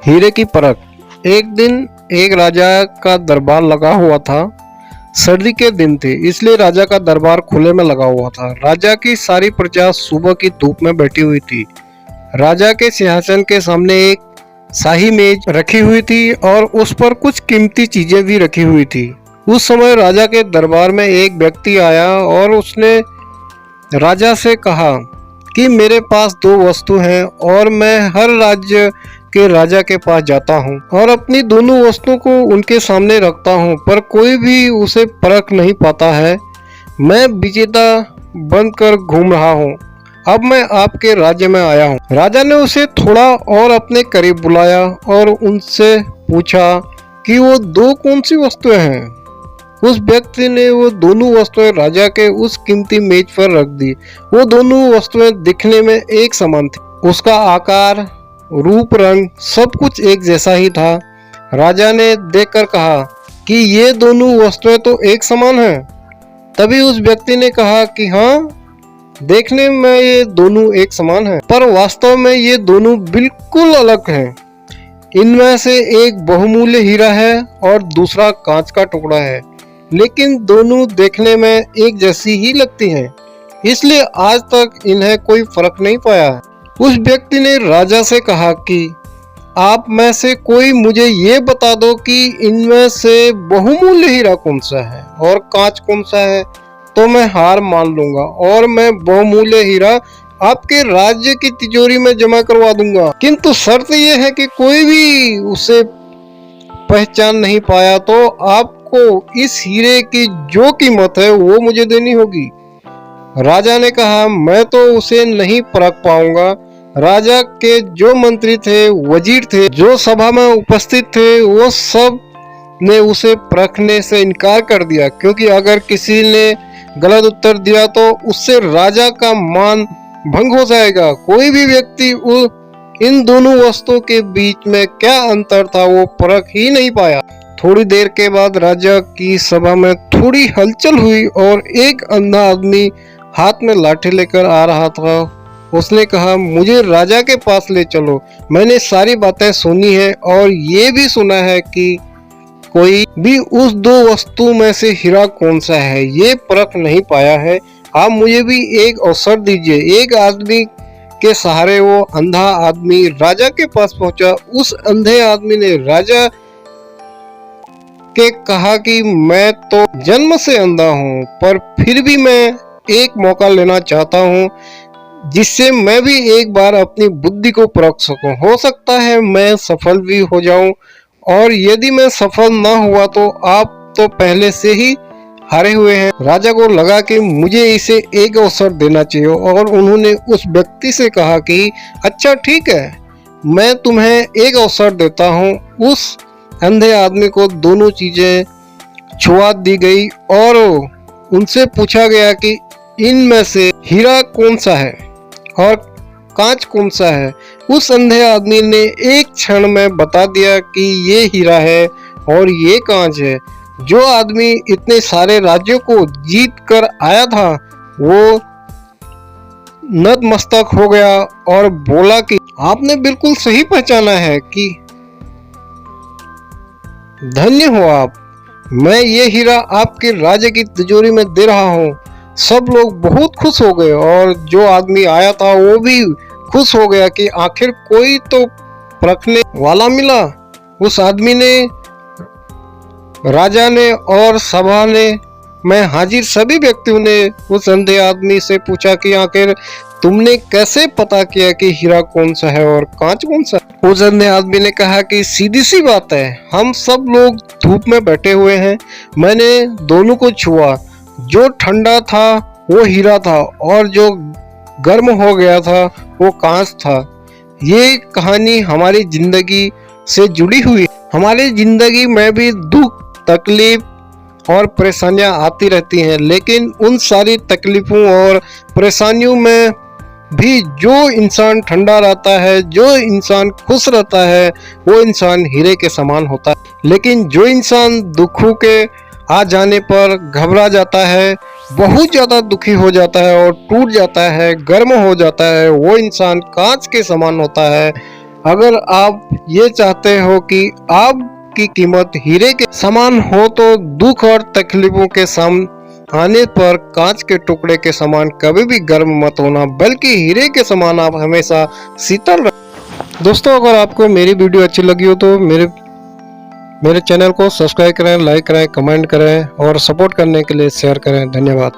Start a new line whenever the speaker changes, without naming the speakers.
हीरे की परख। एक दिन एक राजा का दरबार लगा हुआ था। सर्दी के दिन थे, इसलिए राजा का दरबार खुले में लगा हुआ था। राजा की सारी प्रजा सुबह की धूप में बैठी हुई थी। राजा के सिंहासन के सामने एक शाही मेज रखी हुई थी और उस पर कुछ कीमती चीजें भी रखी हुई थी। उस समय राजा के दरबार में एक व्यक्ति आया और उसने राजा से कहा कि मेरे पास दो वस्तु हैं और मैं हर राज्य के राजा के पास जाता हूँ और अपनी दोनों वस्तुओं को उनके सामने रखता हूँ, पर कोई भी उसे परख नहीं पाता है। मैं विजेता बनकर घूम रहा हूँ। अब मैं आपके राज्य में आया हूँ। राजा ने उसे थोड़ा और अपने करीब बुलाया और उनसे पूछा कि वो दो कौन सी वस्तुएं हैं। उस व्यक्ति ने वो दोनों वस्तुएं राजा के उस कीमती मेज पर रख दी। वो दोनों वस्तुएं दिखने में एक समान थी। उसका आकार, रूप, रंग सब कुछ एक जैसा ही था। राजा ने देखकर कहा कि ये दोनों वस्तुएं तो एक समान हैं। तभी उस व्यक्ति ने कहा कि हाँ, देखने में ये दोनों एक समान हैं, पर वास्तव में ये दोनों बिल्कुल अलग हैं। इनमें से एक बहुमूल्य हीरा है और दूसरा कांच का टुकड़ा है, लेकिन दोनों देखने में एक जैसी ही लगती हैं, इसलिए आज तक इन्हें कोई फर्क नहीं पाया है। उस व्यक्ति ने राजा से कहा कि आप में से कोई मुझे ये बता दो कि इनमें से बहुमूल्य हीरा कौन सा है और कांच कौन सा है, तो मैं हार मान लूंगा और मैं बहुमूल्य हीरा आपके राज्य की तिजोरी में जमा करवा दूंगा। किंतु शर्त यह है कि कोई भी उसे पहचान नहीं पाया तो आपको इस हीरे की जो कीमत है वो मुझे देनी होगी। राजा ने कहा, मैं तो उसे नहीं परख पाऊंगा। राजा के जो मंत्री थे, वजीर थे, जो सभा में उपस्थित थे, वो सब ने उसे परखने से इनकार कर दिया, क्योंकि अगर किसी ने गलत उत्तर दिया तो उससे राजा का मान भंग हो जाएगा। कोई भी व्यक्ति इन दोनों वस्तुओं के बीच में क्या अंतर था वो परख ही नहीं पाया। थोड़ी देर के बाद राजा की सभा में थोड़ी हलचल हुई और एक अंधा आदमी हाथ में लाठी लेकर आ रहा था। उसने कहा, मुझे राजा के पास ले चलो। मैंने सारी बातें सुनी है और ये भी सुना है कि कोई भी उस दो वस्तु में से हीरा कौन सा है ये परख नहीं पाया है। आप मुझे भी एक अवसर दीजिए। एक आदमी के सहारे वो अंधा आदमी राजा के पास पहुंचा। उस अंधे आदमी ने राजा के कहा कि मैं तो जन्म से अंधा हूँ, पर फिर भी मैं एक मौका लेना चाहता हूँ जिससे मैं भी एक बार अपनी बुद्धि को परख सकूं। हो सकता है मैं सफल भी हो जाऊं, और यदि मैं सफल ना हुआ तो आप तो पहले से ही हारे हुए हैं। राजा को लगा कि मुझे इसे एक अवसर देना चाहिए और उन्होंने उस व्यक्ति से कहा कि अच्छा ठीक है, मैं तुम्हें एक अवसर देता हूँ। उस अंधे आदमी को दोनों चीजें छुआ दी गई और उनसे पूछा गया कि इनमें से हीरा कौन सा है और कांच कौन सा है। उस अंधे आदमी ने एक क्षण में बता दिया कि ये हीरा है और ये कांच है। जो आदमी इतने सारे राज्यों को जीत कर आया था वो नतमस्तक हो गया और बोला कि आपने बिल्कुल सही पहचाना है कि धन्य हो आप। मैं ये हीरा आपके राज्य की तिजोरी में दे रहा हूँ। सब लोग बहुत खुश हो गए और जो आदमी आया था वो भी खुश हो गया कि आखिर कोई तो परखने वाला मिला। उस आदमी ने, राजा ने और सभा में हाजिर सभी व्यक्तियों ने उस अंधे आदमी से पूछा कि आखिर तुमने कैसे पता किया कि हीरा कौन सा है और कांच कौन सा है। उस अंधे आदमी ने कहा कि सीधी सी बात है, हम सब लोग धूप में बैठे हुए हैं। मैंने दोनों को छुआ। जो ठंडा था वो हीरा था और जो गर्म हो गया था वो कांच था। ये कहानी हमारी जिंदगी से जुड़ी हुई। हमारी जिंदगी में भी दुख, तकलीफ और परेशानियां आती रहती हैं, लेकिन उन सारी तकलीफों और परेशानियों में भी जो इंसान ठंडा रहता है, जो इंसान खुश रहता है, वो इंसान हीरे के समान होता है। लेकिन जो इंसान दुखों के आ जाने पर घबरा जाता है, बहुत ज्यादा दुखी हो जाता है और टूट जाता है, गर्म हो जाता है, वो इंसान कांच के समान होता है। अगर आप ये चाहते हो कि आपकी कीमत हीरे के समान हो तो दुख और तकलीफों के सामने आने पर कांच के टुकड़े के समान कभी भी गर्म मत होना, बल्कि हीरे के समान आप हमेशा शीतल रह। दोस्तों, अगर आपको मेरी वीडियो अच्छी लगी हो तो मेरे चैनल को सब्सक्राइब करें, लाइक करें, कमेंट करें और सपोर्ट करने के लिए शेयर करें। धन्यवाद।